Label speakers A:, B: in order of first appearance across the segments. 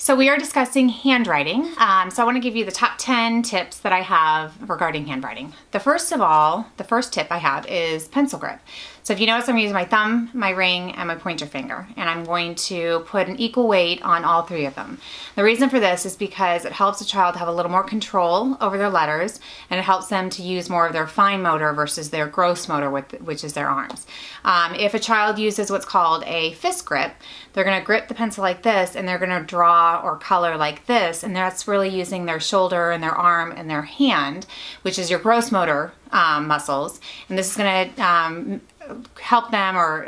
A: So we are discussing handwriting. So I want to give you the top 10 tips that I have regarding handwriting. The first tip I have is pencil grip. So if you notice, I'm using my thumb, my ring, and my pointer finger, and I'm going to put an equal weight on all three of them. The reason for this is because it helps a child have a little more control over their letters, and it helps them to use more of their fine motor versus their gross motor, which is their arms. If a child uses what's called a fist grip, they're going to grip the pencil like this, and they're going to draw or color like this, and that's really using their shoulder and their arm and their hand, which is your gross motor muscles, and this is going to help them or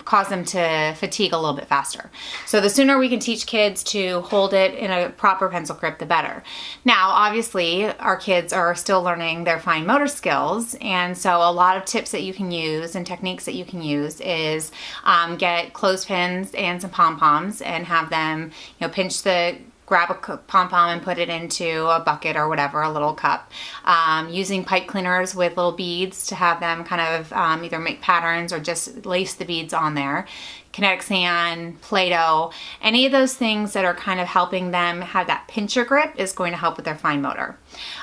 A: cause them to fatigue a little bit faster. So the sooner we can teach kids to hold it in a proper pencil grip, the better. Now, obviously, our kids are still learning their fine motor skills, and so a lot of tips that you can use and techniques that you can use is get clothespins and some pom-poms and have them, grab a pom-pom and put it into a bucket or whatever, a little cup. Using pipe cleaners with little beads to have them kind of either make patterns or just lace the beads on there. Kinetic sand, Play-Doh, any of those things that are kind of helping them have that pincher grip is going to help with their fine motor.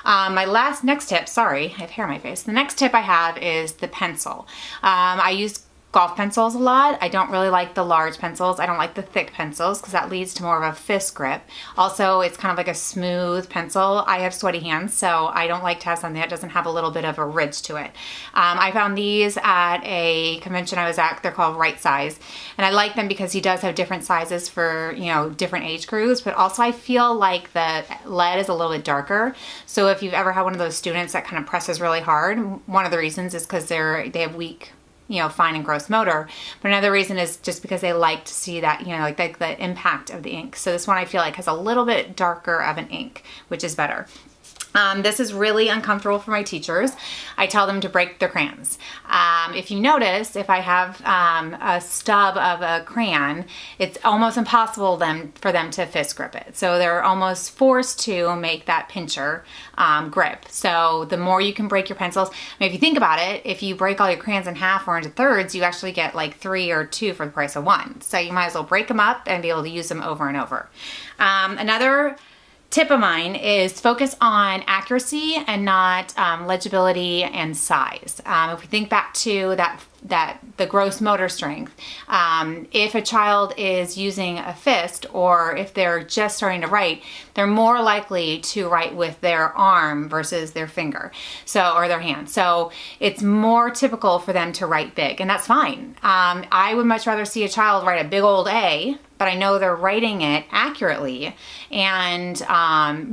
A: Next tip, sorry, I have hair on my face. The next tip I have is the pencil. I use golf pencils a lot. I don't really like the large pencils. I don't like the thick pencils because that leads to more of a fist grip. Also, it's kind of like a smooth pencil. I have sweaty hands, so I don't like to have something that doesn't have a little bit of a ridge to it. I found these at a convention I was at. They're called Right Size, and I like them because he does have different sizes for, different age groups, but also I feel like the lead is a little bit darker. So if you've ever had one of those students that kind of presses really hard, one of the reasons is because they have weak fine and gross motor. But another reason is just because they like to see that, like the impact of the ink. So this one I feel like has a little bit darker of an ink, which is better. This is really uncomfortable for my teachers. I tell them to break their crayons. If you notice, if I have a stub of a crayon, it's almost impossible for them to fist grip it. So they're almost forced to make that pincher grip. So the more you can break your pencils, if you think about it, if you break all your crayons in half or into thirds, you actually get like 3 or 2 for the price of 1. So you might as well break them up and be able to use them over and over. Another tip of mine is focus on accuracy and not legibility and size. If we think back to the gross motor strength, if a child is using a fist or if they're just starting to write, they're more likely to write with their arm versus their finger, or their hand. So it's more typical for them to write big, and that's fine. I would much rather see a child write a big old A, but I know they're writing it accurately, and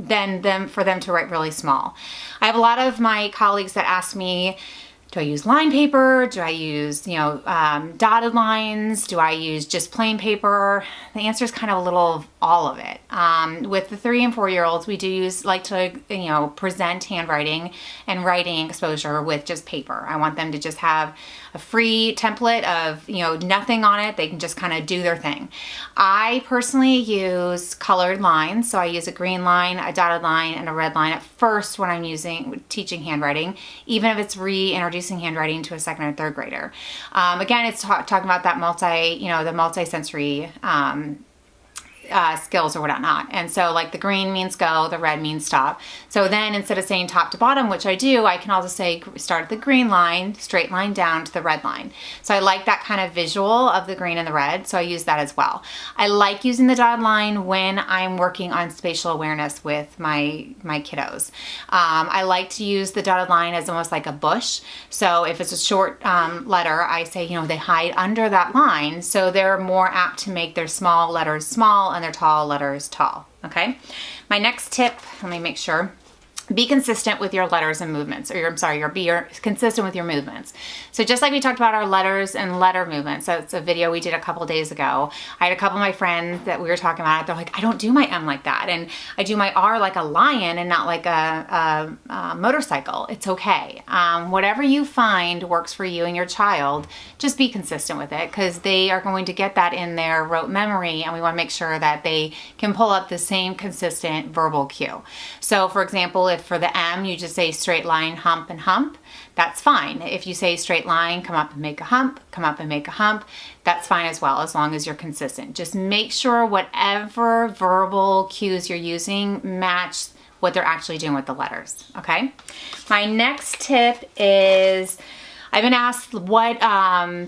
A: then for them to write really small. I have a lot of my colleagues that ask me, do I use line paper? Do I use, dotted lines? Do I use just plain paper? The answer is kind of a little of all of it. With the 3 and 4-year-olds, we do like to, present handwriting and writing exposure with just paper. I want them to just have a free template of, nothing on it. They can just kind of do their thing. I personally use colored lines. So I use a green line, a dotted line, and a red line at first when I'm teaching handwriting, even if it's reintroducing handwriting to a 2nd or 3rd grader. Again, it's talking about that the multi-sensory skills or whatnot. And so like the green means go, the red means stop. So then instead of saying top to bottom, which I do, I can also say start at the green line, straight line down to the red line. So I like that kind of visual of the green and the red. So I use that as well. I like using the dotted line when I'm working on spatial awareness with my kiddos. I like to use the dotted line as almost like a bush. So if it's a short letter, I say, they hide under that line. So they're more apt to make their small letters small and their tall letters tall. Okay. My next tip, let me make sure. Be consistent with your letters and movements, be consistent with your movements. So just like we talked about our letters and letter movements, so it's a video we did a couple days ago. I had a couple of my friends that we were talking about, they're like, I don't do my M like that. And I do my R like a lion and not like a motorcycle. It's okay. Whatever you find works for you and your child, just be consistent with it because they are going to get that in their rote memory, and we want to make sure that they can pull up the same consistent verbal cue. So for example, if if for the M you just say straight line, hump, and hump, that's fine. If you say straight line, come up and make a hump, come up and make a hump, that's fine as well, as long as you're consistent. Just make sure whatever verbal cues you're using match what they're actually doing with the letters, okay? My next tip is, I've been asked what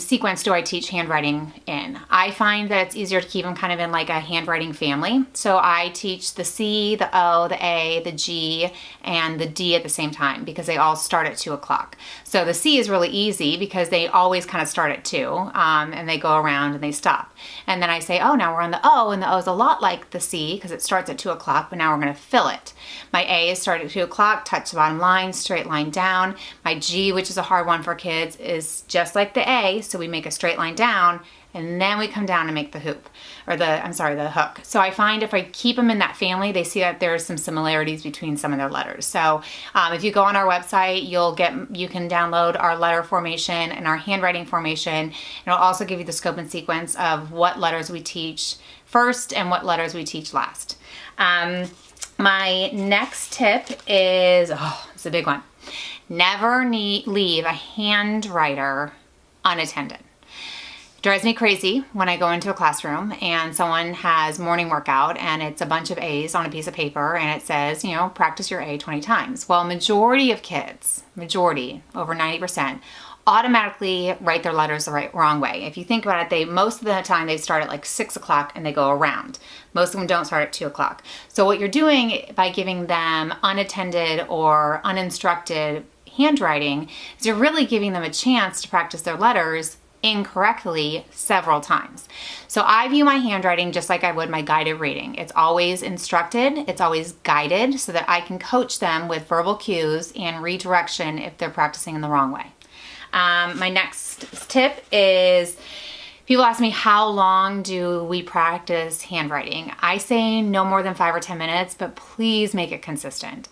A: sequence do I teach handwriting in. I find that it's easier to keep them kind of in like a handwriting family. So I teach the C, the O, the A, the G, and the D at the same time because they all start at 2 o'clock. So the C is really easy because they always kind of start at 2 and they go around and they stop. And then I say, oh, now we're on the O, and the O is a lot like the C because it starts at 2 o'clock, but now we're going to fill it. My A is started at 2 o'clock, touch the bottom line, straight line down. My G, which is a hard one for kids, is just like the A, so we make a straight line down and then we come down and make the hoop, or the hook. So I find if I keep them in that family, they see that there's some similarities between some of their letters. So if you go on our website, you can download our letter formation and our handwriting formation. It'll also give you the scope and sequence of what letters we teach first and what letters we teach last. My next tip is, it's a big one. Never leave a handwriter unattended. Drives me crazy when I go into a classroom and someone has morning workout and it's a bunch of A's on a piece of paper and it says, practice your A 20 times. Well, majority of kids, over 90%, automatically write their letters the wrong way. If you think about it, most of the time they start at like 6 o'clock and they go around. Most of them don't start at 2 o'clock. So what you're doing by giving them unattended or uninstructed handwriting is you're really giving them a chance to practice their letters incorrectly several times. So I view my handwriting just like I would my guided reading. It's always instructed, it's always guided so that I can coach them with verbal cues and redirection if they're practicing in the wrong way. My next tip is, people ask me, how long do we practice handwriting? I say no more than 5 or 10 minutes, but please make it consistent.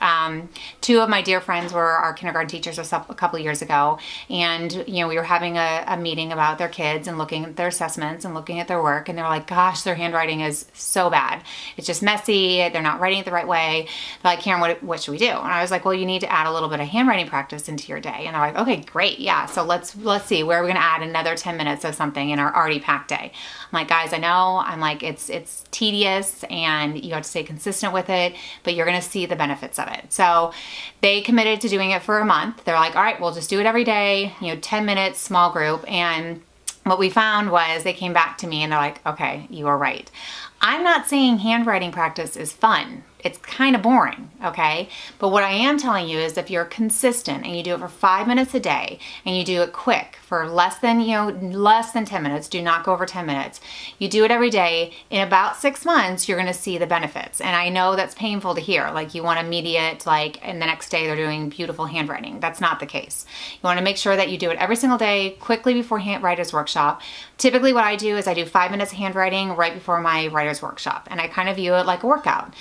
A: 2 of my dear friends were our kindergarten teachers a couple of years ago, and we were having a meeting about their kids and looking at their assessments and looking at their work, and they were like, gosh, their handwriting is so bad. It's just messy, they're not writing it the right way. They're like, Karen, what should we do? And I was like, well, you need to add a little bit of handwriting practice into your day. And they're like, okay, great, yeah, so let's see, where are we gonna add another 10 minutes of something in our already packed day? I'm like, guys, I know, it's tedious and you have to stay consistent with it, but you're gonna see the benefits of it. So they committed to doing it for a month. They're like, all right, we'll just do it every day, 10 minutes, small group. And what we found was they came back to me and they're like, okay, you are right. I'm not saying handwriting practice is fun. It's kind of boring, okay? But what I am telling you is if you're consistent and you do it for 5 minutes a day and you do it quick for less than 10 minutes, do not go over 10 minutes. You do it every day, in about 6 months, you're gonna see the benefits. And I know that's painful to hear, like you want immediate, and the next day they're doing beautiful handwriting. That's not the case. You wanna make sure that you do it every single day, quickly before writer's workshop. Typically what I do is I do 5 minutes of handwriting right before my writer's workshop. And I kind of view it like a workout.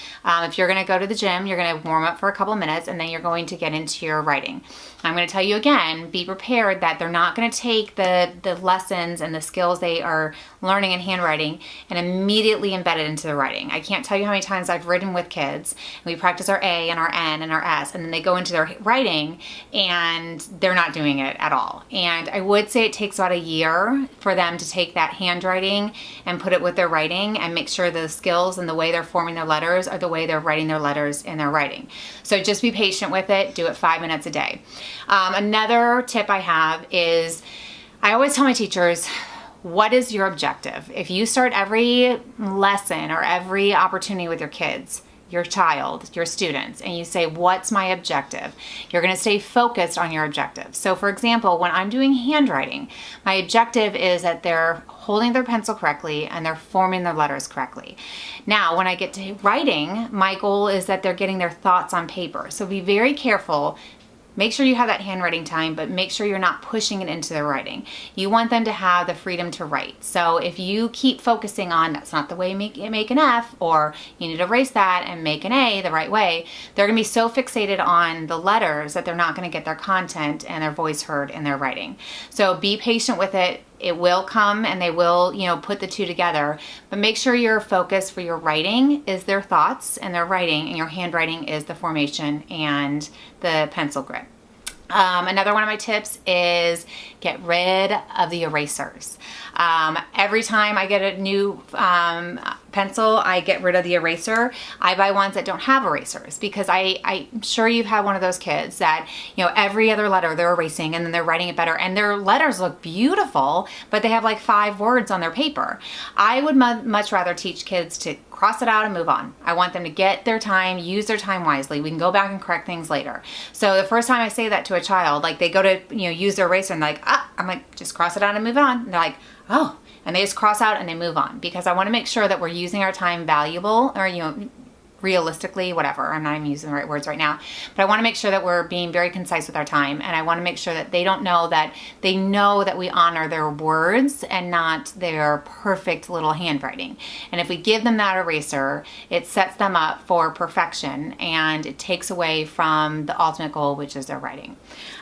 A: If you're gonna go to the gym, you're gonna warm up for a couple minutes and then you're going to get into your writing. I'm gonna tell you again, be prepared that they're not gonna take the lessons and the skills they are learning in handwriting and immediately embed it into the writing. I can't tell you how many times I've written with kids, and we practice our A and our N and our S, and then they go into their writing and they're not doing it at all. And I would say it takes about a year for them to take that handwriting and put it with their writing and make sure the skills and the way they're forming their letters are the way they're writing their letters in their writing. So just be patient with it. Do it 5 minutes a day. Another tip I have is, I always tell my teachers, what is your objective? If you start every lesson or every opportunity with your kids, your child, your students, and you say, what's my objective? You're gonna stay focused on your objective. So for example, when I'm doing handwriting, my objective is that they're holding their pencil correctly and they're forming their letters correctly. Now, when I get to writing, my goal is that they're getting their thoughts on paper. So be very careful. Make sure you have that handwriting time, but make sure you're not pushing it into their writing. You want them to have the freedom to write. So if you keep focusing on, that's not the way you make an F, or you need to erase that and make an A the right way, they're gonna be so fixated on the letters that they're not gonna get their content and their voice heard in their writing. So be patient with it. It will come and they will, you know, put the two together, but make sure your focus for your writing is their thoughts and their writing, and your handwriting is the formation and the pencil grip. Another one of my tips is get rid of the erasers. Every time I get a new pencil, I get rid of the eraser. I buy ones that don't have erasers, because I'm sure you've had one of those kids that, you know, every other letter they're erasing and then they're writing it better, and their letters look beautiful, but they have like 5 words on their paper. I would much rather teach kids to cross it out and move on. I want them to get their time, use their time wisely. We can go back and correct things later. So the first time I say that to a child, like they go to, you know, use their eraser and they're like, I'm like, just cross it out and move on. And they're like, oh, and they just cross out and they move on, because I want to make sure that we're using our time valuable, or, you know, realistically, whatever. I'm not even using the right words right now, but I want to make sure that we're being very concise with our time, and I want to make sure that they know that we honor their words and not their perfect little handwriting. And if we give them that eraser, it sets them up for perfection, and it takes away from the ultimate goal, which is their writing.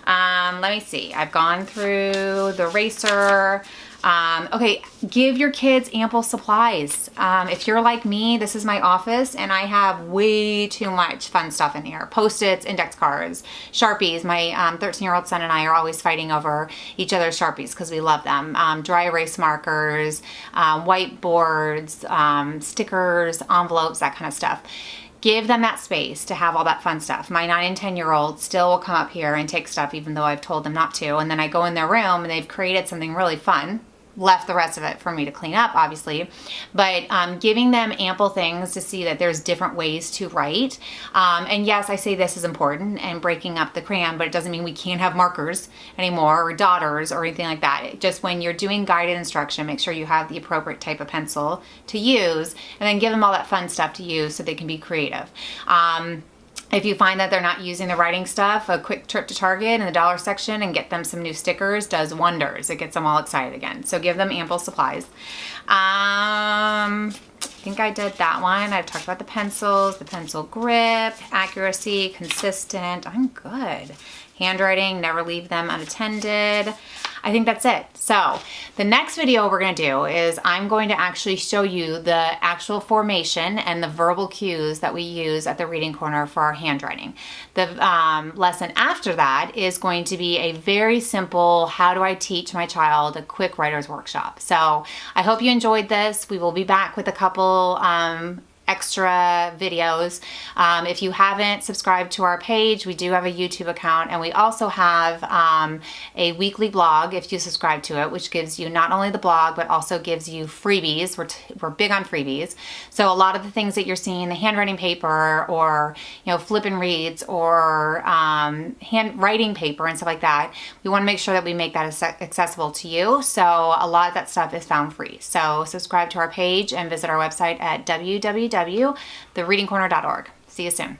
A: Let me see. I've gone through the eraser. Okay, give your kids ample supplies. If you're like me, this is my office and I have way too much fun stuff in here. Post-its, index cards, Sharpies. My 13-year-old son and I are always fighting over each other's Sharpies because we love them. Dry erase markers, whiteboards, stickers, envelopes, that kind of stuff. Give them that space to have all that fun stuff. My 9 and 10-year-old still will come up here and take stuff even though I've told them not to. And then I go in their room and they've created something really fun. Left the rest of it for me to clean up, obviously, but giving them ample things to see that there's different ways to write. And yes, I say this is important, and breaking up the crayon, but it doesn't mean we can't have markers anymore, or daughters, or anything like that. Just when you're doing guided instruction, make sure you have the appropriate type of pencil to use, and then give them all that fun stuff to use so they can be creative. If you find that they're not using the writing stuff, a quick trip to Target in the dollar section and get them some new stickers does wonders. It gets them all excited again. So give them ample supplies. I think I did that one. I've talked about the pencils, the pencil grip, accuracy, consistent. I'm good. Handwriting, never leave them unattended. I think that's it. So the next video we're going to do is I'm going to actually show you the actual formation and the verbal cues that we use at the reading corner for our handwriting. The lesson after that is going to be a very simple, how do I teach my child a quick writer's workshop. So I hope you enjoyed this. We will be back with a couple extra videos. If you haven't subscribed to our page, we do have a YouTube account, and we also have a weekly blog if you subscribe to it, which gives you not only the blog but also gives you freebies. We're big on freebies. So a lot of the things that you're seeing, the handwriting paper, or, you know, flip and reads, or handwriting paper and stuff like that, we want to make sure that we make that accessible to you. So a lot of that stuff is found free. So subscribe to our page and visit our website at www.thereadingcorner.org. See you soon.